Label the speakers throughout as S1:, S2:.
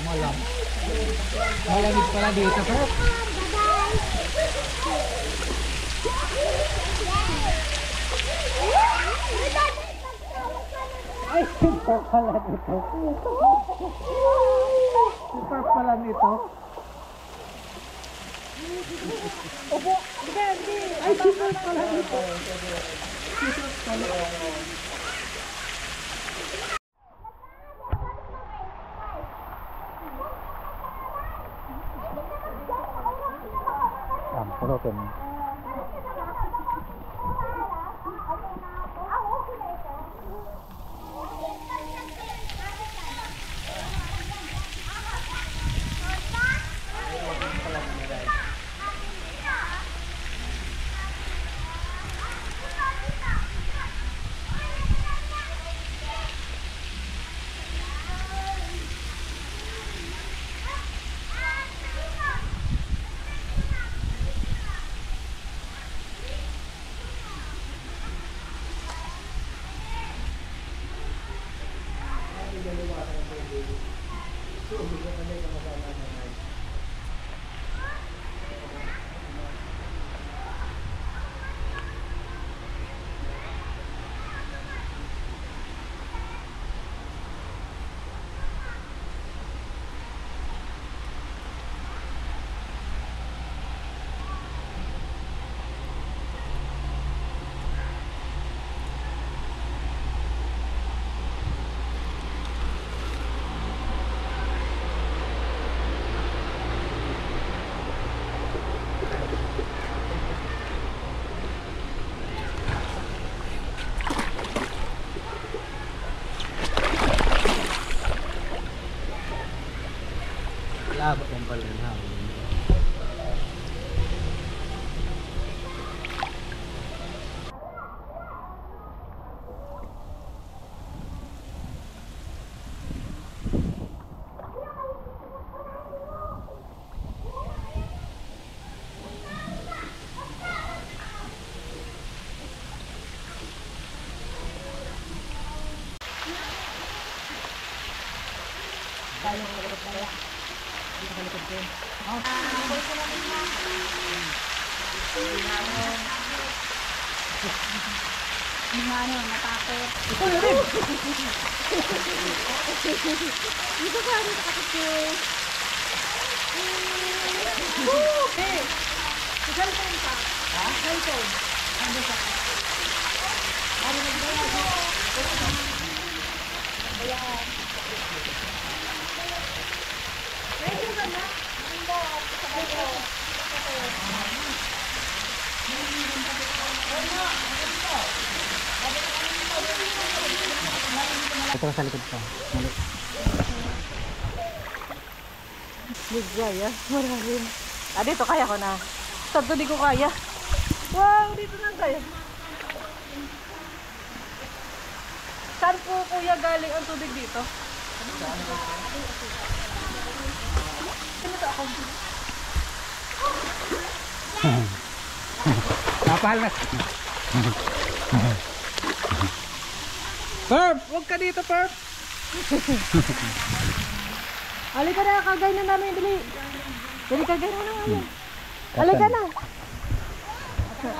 S1: Malamig pala dito, Perp. Ay, super pala nito. Super pala nito.
S2: Opo, hindi.
S1: Ay, super pala nito. Super pala. Pulutin. Labo yung pala yung hangin.
S2: Ano, natakot.
S1: Ito na rin!
S2: Dito ka, dito ka kasi. Hey! Cellphone ka? Ha? Cellphone. Ano ka? Ano nagdala? Ayan. Medyo ka na? Hindi.
S1: Ito sa likod ko. Mali.
S2: Ligaya, maraming. Ah, dito kaya ko na. Sabi di ko kaya. Wow, dito na tayo. Saan po kuya galing ang tubig dito?
S1: Kapal na. Perp! Huwag ka dito, Perp!
S2: Halika na, kagay na namin, dali. Dali, kagay na namin. Halika na.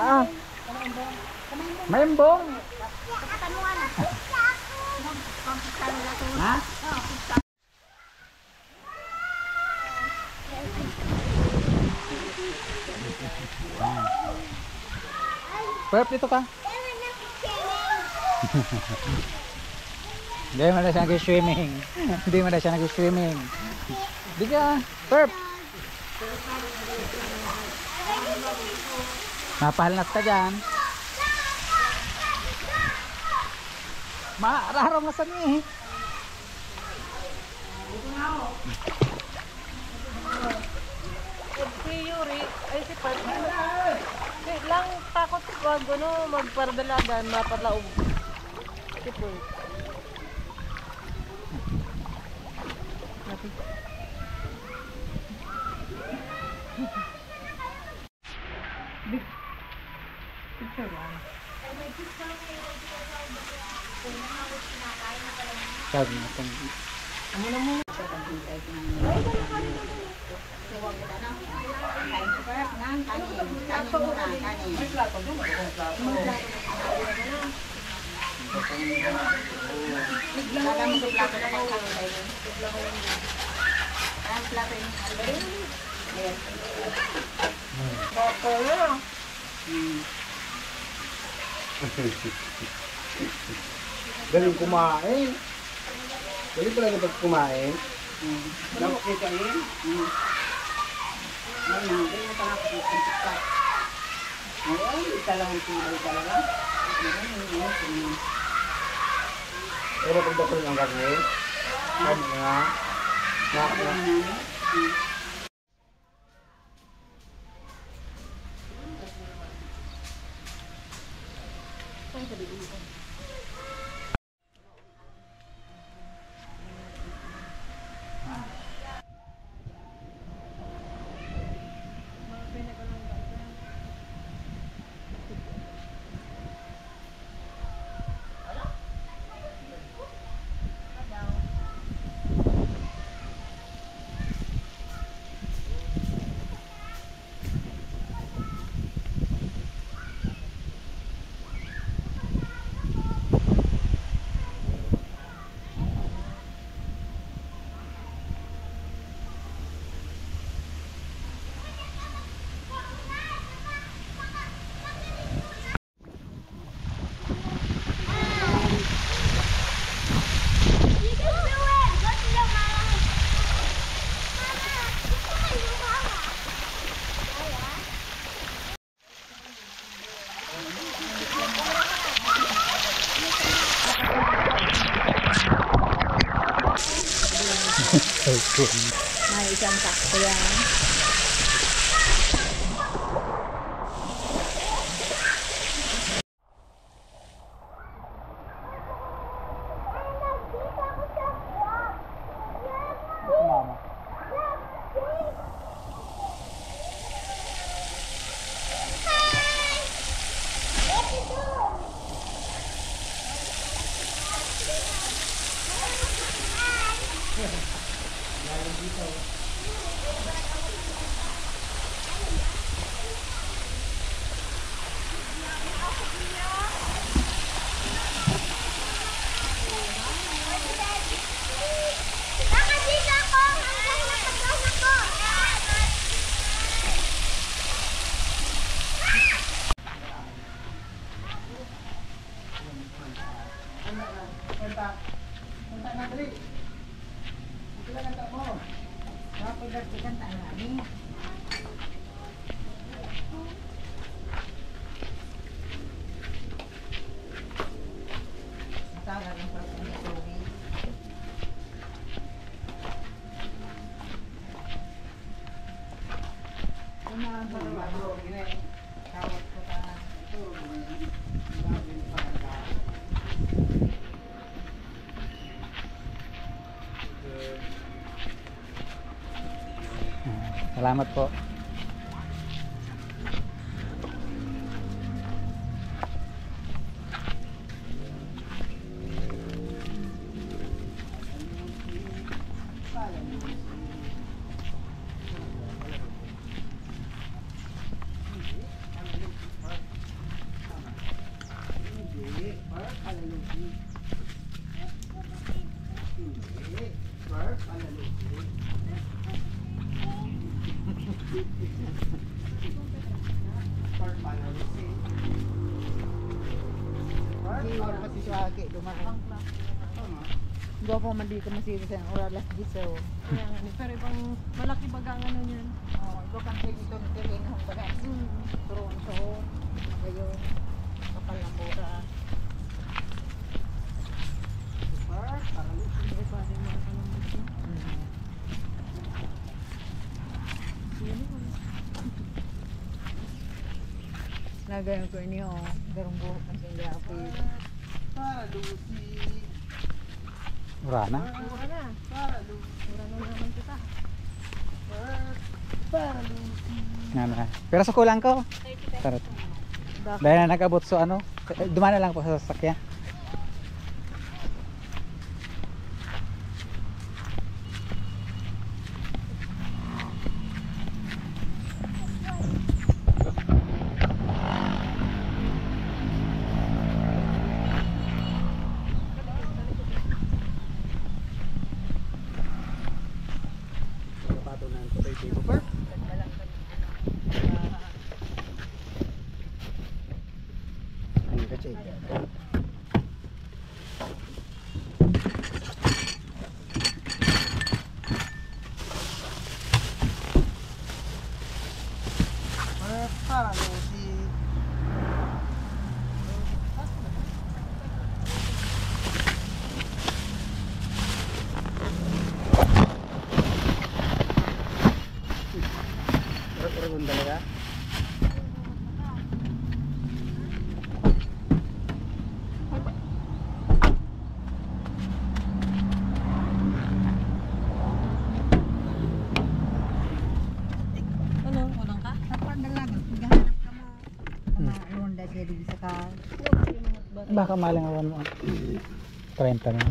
S2: Ah.
S1: Mayembong! Ha? Perp, dito ka. Hindi mo na siya nag-swimming. Hindi mo na siya nag-swimming. Hindi ka. Perp! Napahalnas ka dyan. Mararamasan niya eh.
S2: Si Yuri, ay si Pat. Wait lang, takot wag ano, magpardalagan, mapatlaog. Si Pat. Picture lang.
S1: Sabi mo kung...
S2: Ano na muna siya pag-type ng
S3: May plato doon, may plato.
S4: Galing kumain. Galing talaga pag kumain.
S3: Dapat kayo kain.
S4: Pero pag dapat ng karne, sabi nga,
S2: May isang sakto yan.
S1: Mama. Salamat po.
S2: Gua po man di ka masira sa oralas giso.
S5: Kaya nga, pero ibang malaki baga ang ano niyan.
S2: Oh, gua kan ito ni tirin hong baga. Turon so magayon kapal ng bura.
S5: Hindi pa rin mga kanong gusto.
S2: Lagayan ko niyo garong buhok ng singgapi.
S3: Para Lucy.
S1: Ura na.
S5: Mura na.
S3: Para Lucy.
S5: Mura na naman kita.
S3: Para Lucy.
S1: Nga na. Pero sa kulang ko. Tarot. Dahil na nag-abot so ano. Dumana lang po sa sasakyan.
S3: Super.
S4: Ano ka, Chay?
S3: Para Lucy.
S4: Uragon talaga?
S2: Ano? Unang ka?
S6: Kapadalan, maghanap ka mo. Ronda siya di sa ka.
S1: Baka malang awan mo. 30 na.